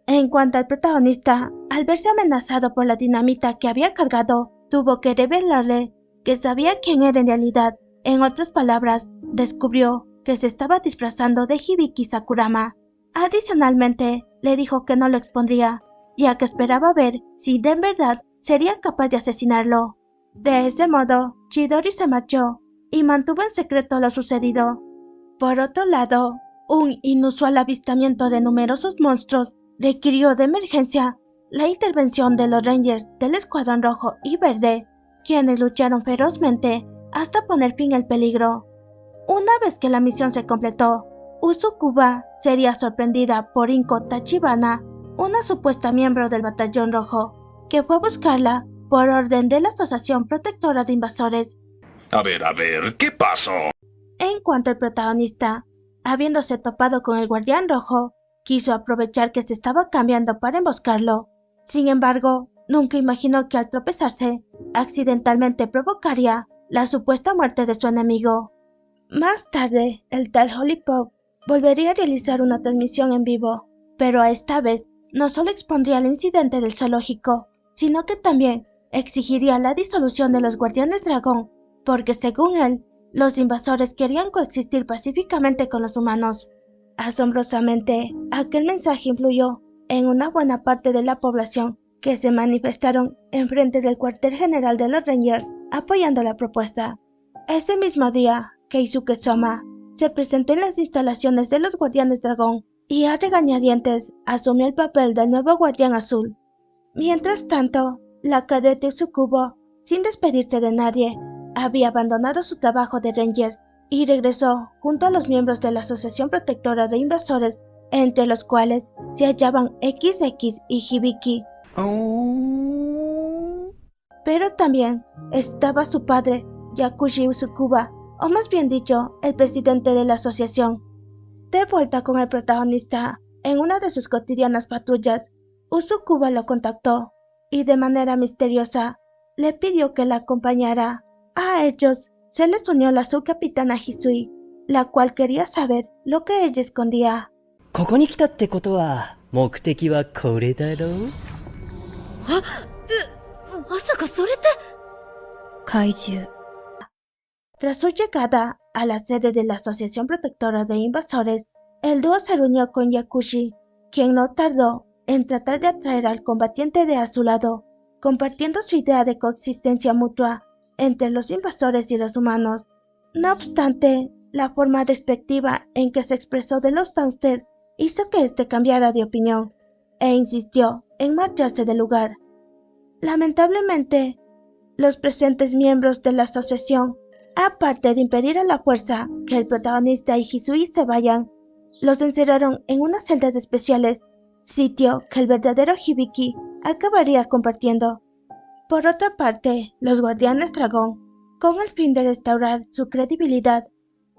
En cuanto al protagonista, al verse amenazado por la dinamita que había cargado, tuvo que revelarle que sabía quién era en realidad. En otras palabras, descubrió que se estaba disfrazando de Hibiki Sakurama. Adicionalmente, le dijo que no lo expondría, ya que esperaba ver si de verdad sería capaz de asesinarlo. De ese modo, Chidori se marchó y mantuvo en secreto lo sucedido. Por otro lado, un inusual avistamiento de numerosos monstruos requirió de emergencia la intervención de los Rangers del Escuadrón Rojo y Verde, quienes lucharon ferozmente hasta poner fin al peligro. Una vez que la misión se completó, Usukuba sería sorprendida por Inko Tachibana, una supuesta miembro del Batallón Rojo, que fue a buscarla por orden de la Asociación Protectora de Invasores. A ver, ¿qué pasó? En cuanto al protagonista, habiéndose topado con el Guardián Rojo, quiso aprovechar que se estaba cambiando para emboscarlo. Sin embargo, nunca imaginó que al tropezarse, accidentalmente provocaría la supuesta muerte de su enemigo. Más tarde, el tal Hollipop volvería a realizar una transmisión en vivo, pero esta vez no solo expondría el incidente del zoológico, sino que también exigiría la disolución de los Guardianes Dragón, porque según él, los invasores querían coexistir pacíficamente con los humanos. Asombrosamente, aquel mensaje influyó en una buena parte de la población que se manifestaron enfrente del cuartel general de los Rangers apoyando la propuesta. Ese mismo día, Keisuke Soma se presentó en las instalaciones de los Guardianes Dragón y a regañadientes asumió el papel del nuevo Guardián Azul. Mientras tanto, la cadete Tsukubo, sin despedirse de nadie, había abandonado su trabajo de Ranger y regresó junto a los miembros de la Asociación Protectora de Invasores, entre los cuales se hallaban XX y Hibiki. Pero también estaba su padre, Yakushi Usukuba, o más bien dicho, el presidente de la asociación. De vuelta con el protagonista, en una de sus cotidianas patrullas, Usukuba lo contactó y de manera misteriosa le pidió que la acompañara. A ellos se les unió la subcapitana Hisui, la cual quería saber lo que ella escondía. Tras su llegada a la sede de la Asociación Protectora de Invasores, el dúo se reunió con Yakushi, quien no tardó en tratar de atraer al combatiente de a su lado, compartiendo su idea de coexistencia mutua entre los invasores y los humanos. No obstante, la forma despectiva en que se expresó de los Downstairs hizo que éste cambiara de opinión, e insistió en marcharse del lugar. Lamentablemente, los presentes miembros de la asociación, aparte de impedir a la fuerza que el protagonista y Hisui se vayan, los encerraron en unas celdas especiales, sitio que el verdadero Hibiki acabaría compartiendo. Por otra parte, los Guardianes Dragón, con el fin de restaurar su credibilidad,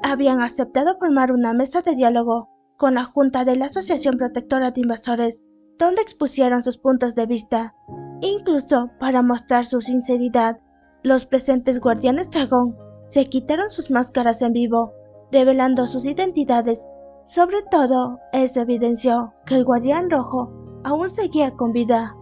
habían aceptado formar una mesa de diálogo con la Junta de la Asociación Protectora de Invasores, donde expusieron sus puntos de vista. Incluso para mostrar su sinceridad, los presentes Guardianes Dragón se quitaron sus máscaras en vivo, revelando sus identidades. Sobre todo, eso evidenció que el Guardián Rojo aún seguía con vida.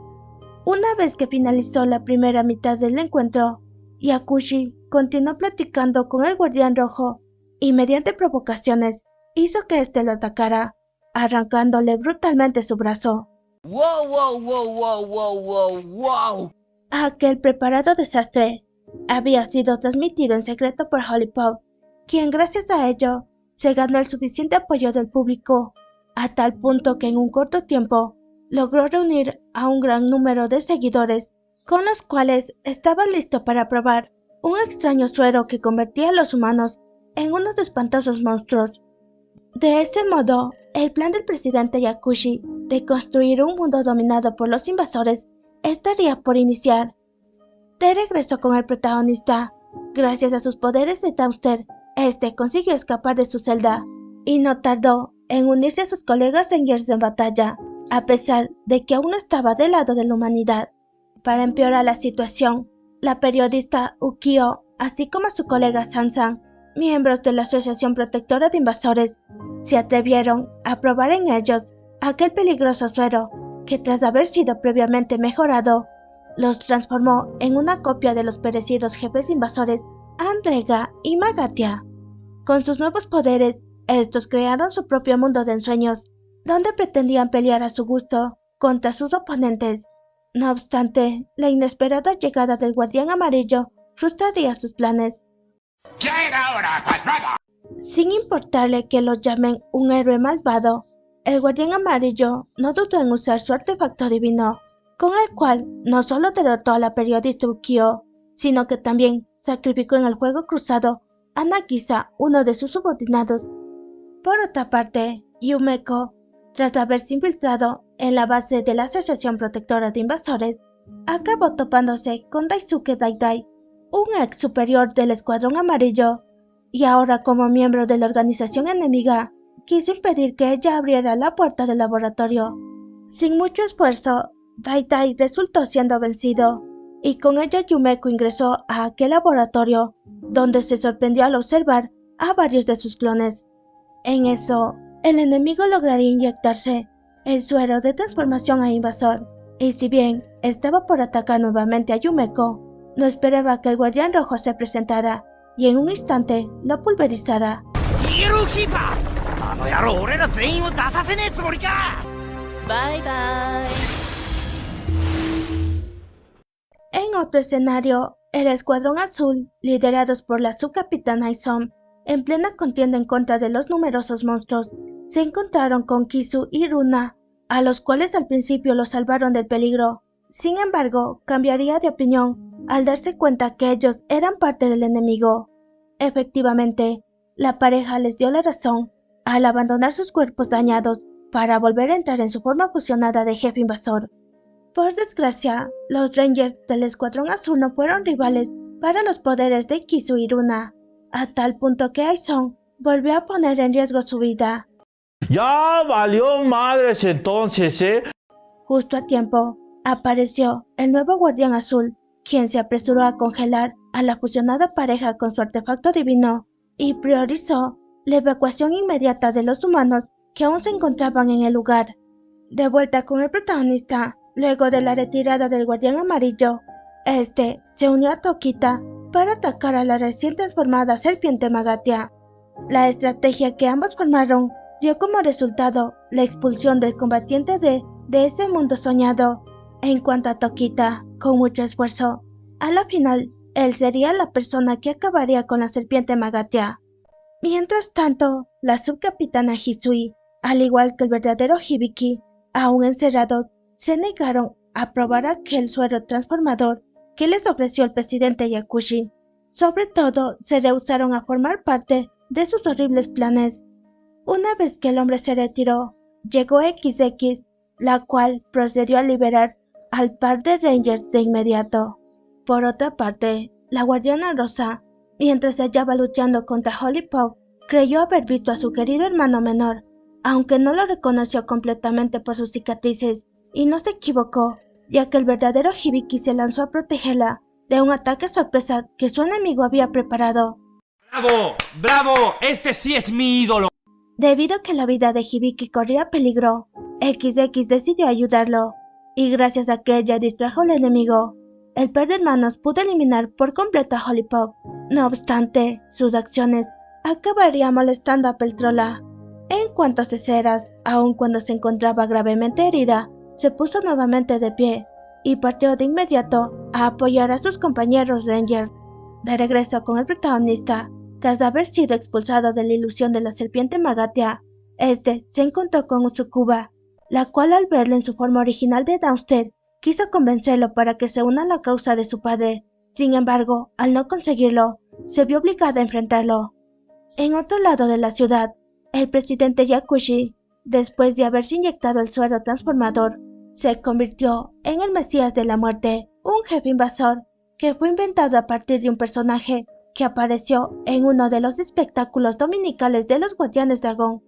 Una vez que finalizó la primera mitad del encuentro, Yakushi continuó platicando con el Guardián Rojo y mediante provocaciones hizo que éste lo atacara, arrancándole brutalmente su brazo. ¡Wow! Aquel preparado desastre había sido transmitido en secreto por Hollipop, quien gracias a ello se ganó el suficiente apoyo del público, a tal punto que en un corto tiempo logró reunir a un gran número de seguidores, con los cuales estaba listo para probar un extraño suero que convertía a los humanos en unos espantosos monstruos. De ese modo, el plan del presidente Yakushi de construir un mundo dominado por los invasores estaría por iniciar. De regreso con el protagonista, gracias a sus poderes de Dexter, este consiguió escapar de su celda y no tardó en unirse a sus colegas Rangers en batalla, a pesar de que aún no estaba del lado de la humanidad. Para empeorar la situación, la periodista Ukio, así como su colega Sansan, miembros de la Asociación Protectora de Invasores, se atrevieron a probar en ellos aquel peligroso suero que, tras haber sido previamente mejorado, los transformó en una copia de los perecidos jefes invasores Andrega y Magatia. Con sus nuevos poderes, estos crearon su propio mundo de ensueños, donde pretendían pelear a su gusto contra sus oponentes. No obstante, la inesperada llegada del Guardián Amarillo frustraría sus planes. ¡Ya era hora, pasmado! Sin importarle que lo llamen un héroe malvado, el Guardián Amarillo no dudó en usar su artefacto divino, con el cual no solo derrotó a la periodista Ukio, sino que también sacrificó en el juego cruzado a Nagisa, uno de sus subordinados. Por otra parte, Yumeko, tras haberse infiltrado en la base de la Asociación Protectora de Invasores, acabó topándose con Daisuke Daidai, un ex superior del Escuadrón Amarillo, y ahora como miembro de la organización enemiga, quiso impedir que ella abriera la puerta del laboratorio. Sin mucho esfuerzo, Daidai resultó siendo vencido, y con ello Yumeko ingresó a aquel laboratorio, donde se sorprendió al observar a varios de sus clones. En eso, el enemigo lograría inyectarse el suero de transformación a invasor, y si bien estaba por atacar nuevamente a Yumeko, no esperaba que el Guardián Rojo se presentara y en un instante lo pulverizara. Bye bye. En otro escenario, el Escuadrón Azul, liderados por la subcapitana Aisom, en plena contienda en contra de los numerosos monstruos, se encontraron con Kisu y Runa, a los cuales al principio los salvaron del peligro. Sin embargo, cambiaría de opinión al darse cuenta que ellos eran parte del enemigo. Efectivamente, la pareja les dio la razón al abandonar sus cuerpos dañados para volver a entrar en su forma fusionada de jefe invasor. Por desgracia, los Rangers del Escuadrón Azul no fueron rivales para los poderes de Kisu y Runa, a tal punto que Aisom volvió a poner en riesgo su vida. Ya valió madres entonces, ¿eh? Justo a tiempo, apareció el nuevo Guardián Azul, quien se apresuró a congelar a la fusionada pareja con su artefacto divino y priorizó la evacuación inmediata de los humanos que aún se encontraban en el lugar. De vuelta con el protagonista, luego de la retirada del Guardián Amarillo, este se unió a Tokita para atacar a la recién transformada serpiente Magatia. La estrategia que ambos formaron dio como resultado la expulsión del combatiente de ese mundo soñado. En cuanto a Tokita, con mucho esfuerzo, a la final, él sería la persona que acabaría con la serpiente Magatia. Mientras tanto, la subcapitana Hisui, al igual que el verdadero Hibiki, aún encerrados, se negaron a probar aquel suero transformador que les ofreció el presidente Yakushi. Sobre todo, se rehusaron a formar parte de sus horribles planes. Una vez que el hombre se retiró, llegó XX, la cual procedió a liberar al par de Rangers de inmediato. Por otra parte, la Guardiana Rosa, mientras se hallaba luchando contra Holly Pop, creyó haber visto a su querido hermano menor, aunque no lo reconoció completamente por sus cicatrices, y no se equivocó, ya que el verdadero Hibiki se lanzó a protegerla de un ataque sorpresa que su enemigo había preparado. ¡Bravo! ¡Bravo! ¡Este sí es mi ídolo! Debido a que la vida de Hibiki corría peligro, XX decidió ayudarlo, y gracias a que ella distrajo al enemigo, el par de hermanos pudo eliminar por completo a Holly Pop. No obstante, sus acciones acabarían molestando a Peltrola. En cuanto a Ceseras, aun cuando se encontraba gravemente herida, se puso nuevamente de pie y partió de inmediato a apoyar a sus compañeros Rangers. De regreso con el protagonista, tras haber sido expulsado de la ilusión de la serpiente Magatia, este se encontró con Utsukuba, la cual al verlo en su forma original de Dexter, quiso convencerlo para que se una a la causa de su padre. Sin embargo, al no conseguirlo, se vio obligada a enfrentarlo. En otro lado de la ciudad, el presidente Yakushi, después de haberse inyectado el suero transformador, se convirtió en el Mesías de la Muerte, un jefe invasor que fue inventado a partir de un personaje que apareció en uno de los espectáculos dominicales de los Guardianes Dragón.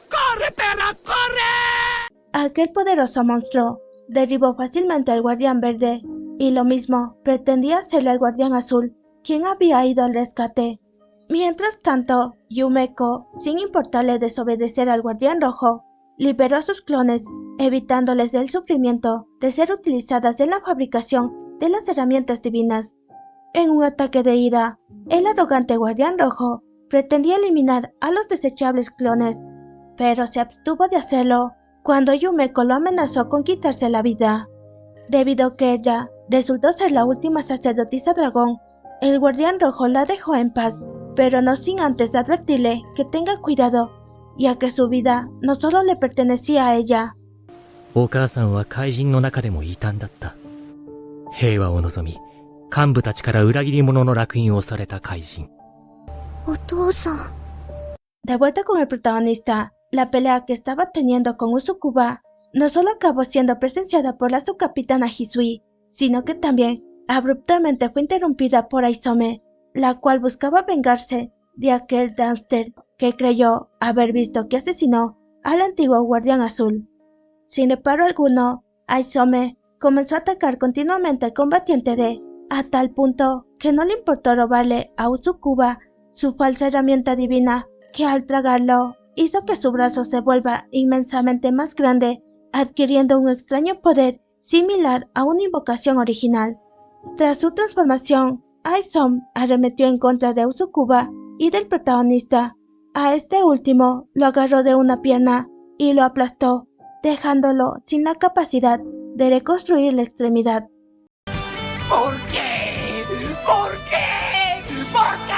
¡Corre, perra, corre! Aquel poderoso monstruo derribó fácilmente al Guardián Verde, y lo mismo pretendía hacerle al Guardián Azul, quien había ido al rescate. Mientras tanto, Yumeko, sin importarle desobedecer al Guardián Rojo, liberó a sus clones, evitándoles el sufrimiento de ser utilizadas en la fabricación de las herramientas divinas. En un ataque de ira, el arrogante Guardián Rojo pretendía eliminar a los desechables clones, pero se abstuvo de hacerlo cuando Yumeko lo amenazó con quitarse la vida. Debido a que ella resultó ser la última sacerdotisa dragón, el Guardián Rojo la dejó en paz, pero no sin antes advertirle que tenga cuidado, ya que su vida no solo le pertenecía a ella. お母さんは怪人の中でも異端だった。平和を望み、幹部たちから裏切り者の烙印をされた怪人。お父さん。De vuelta con el protagonista, la pelea que estaba teniendo con Usukuba no solo acabó siendo presenciada por la subcapitana Hisui, sino que también abruptamente fue interrumpida por Aizome, la cual buscaba vengarse de aquel Dumpster que creyó haber visto que asesinó al antiguo Guardián Azul. Sin reparo alguno, Aizome comenzó a atacar continuamente al combatiente D, a tal punto que no le importó robarle a Usukuba su falsa herramienta divina, que al tragarlo hizo que su brazo se vuelva inmensamente más grande, adquiriendo un extraño poder similar a una invocación original. Tras su transformación, Aizome arremetió en contra de Usukuba y del protagonista. A este último lo agarró de una pierna y lo aplastó, dejándolo sin la capacidad de reconstruir la extremidad. ¿Por qué? ¿Por qué? ¿Por qué?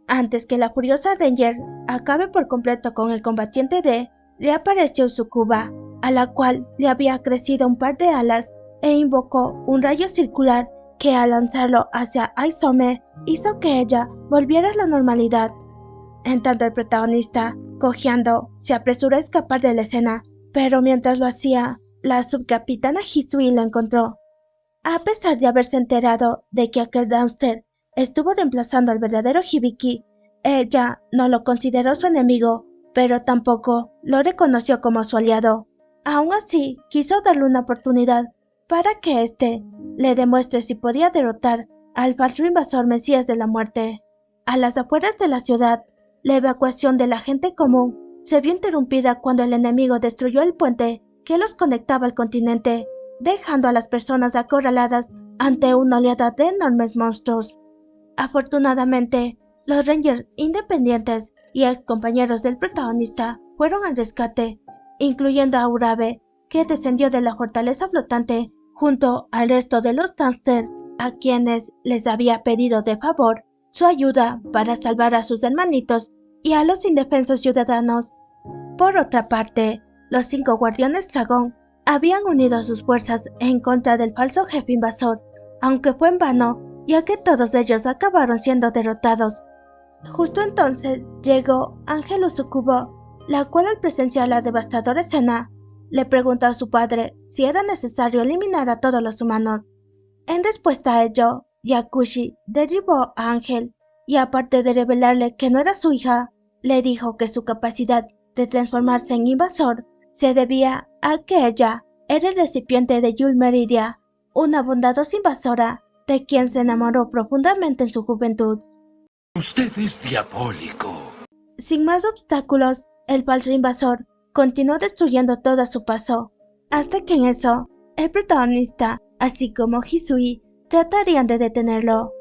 Antes que la furiosa Ranger acabe por completo con el combatiente D, reapareció Usukuba, a la cual le había crecido un par de alas e invocó un rayo circular que al lanzarlo hacia Aizome hizo que ella volviera a la normalidad. En tanto el protagonista, cojeando, se apresuró a escapar de la escena, pero mientras lo hacía, la subcapitana Hisui lo encontró. A pesar de haberse enterado de que aquel Dumpster estuvo reemplazando al verdadero Hibiki, ella no lo consideró su enemigo, pero tampoco lo reconoció como su aliado. Aún así, quiso darle una oportunidad para que éste le demuestre si podía derrotar al falso invasor Mesías de la Muerte. A las afueras de la ciudad, la evacuación de la gente común se vio interrumpida cuando el enemigo destruyó el puente que los conectaba al continente, dejando a las personas acorraladas ante una oleada de enormes monstruos. Afortunadamente, los Rangers independientes y ex compañeros del protagonista fueron al rescate, incluyendo a Urabe, que descendió de la fortaleza flotante junto al resto de los Dumpster, a quienes les había pedido de favor su ayuda para salvar a sus hermanitos y a los indefensos ciudadanos. Por otra parte, los 5 Guardianes Dragón habían unido sus fuerzas en contra del falso jefe invasor, aunque fue en vano, ya que todos ellos acabaron siendo derrotados. Justo entonces llegó Ángel Usukubo, la cual al presenciar la devastadora escena, le preguntó a su padre si era necesario eliminar a todos los humanos. En respuesta a ello, Yakushi derribó a Ángel y aparte de revelarle que no era su hija, le dijo que su capacidad de transformarse en invasor se debía a que ella era el recipiente de Yul Meridia, una bondadosa invasora de quien se enamoró profundamente en su juventud. Usted es diabólico. Sin más obstáculos, el falso invasor continuó destruyendo todo a su paso, hasta que en eso, el protagonista, así como Hisui, tratarían de detenerlo.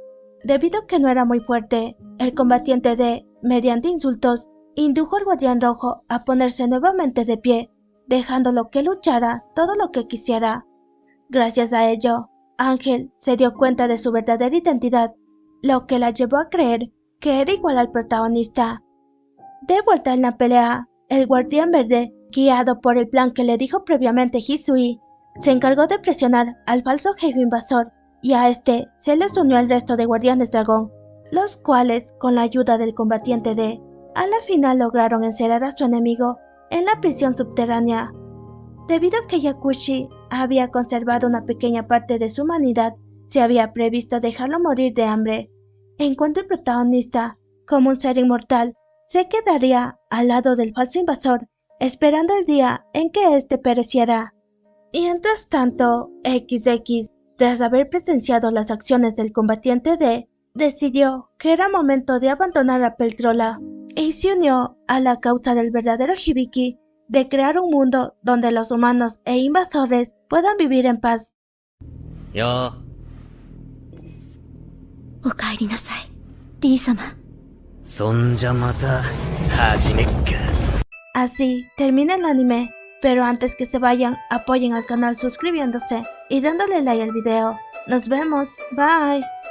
Debido a que no era muy fuerte, el combatiente D, mediante insultos, indujo al Guardián Rojo a ponerse nuevamente de pie, dejándolo que luchara todo lo que quisiera. Gracias a ello, Ángel se dio cuenta de su verdadera identidad, lo que la llevó a creer que era igual al protagonista. De vuelta en la pelea, el Guardián Verde, guiado por el plan que le dijo previamente Hisui, se encargó de presionar al falso jefe invasor y a este se les unió al resto de Guardianes Dragón, los cuales, con la ayuda del combatiente D, a la final lograron encerrar a su enemigo en la prisión subterránea. Debido a que Yakushi había conservado una pequeña parte de su humanidad, se había previsto dejarlo morir de hambre. En cuanto el protagonista, como un ser inmortal, se quedaría al lado del falso invasor, esperando el día en que éste pereciera. Mientras tanto, XX, tras haber presenciado las acciones del combatiente D, decidió que era momento de abandonar a Peltrola y se unió a la causa del verdadero Hibiki de crear un mundo donde los humanos e invasores puedan vivir en paz. Yo. お帰りなさい、D 様。そんじゃまた始めっか。 Así termina el anime, pero antes que se vayan, apoyen al canal suscribiéndose y dándole like al video. Nos vemos, bye.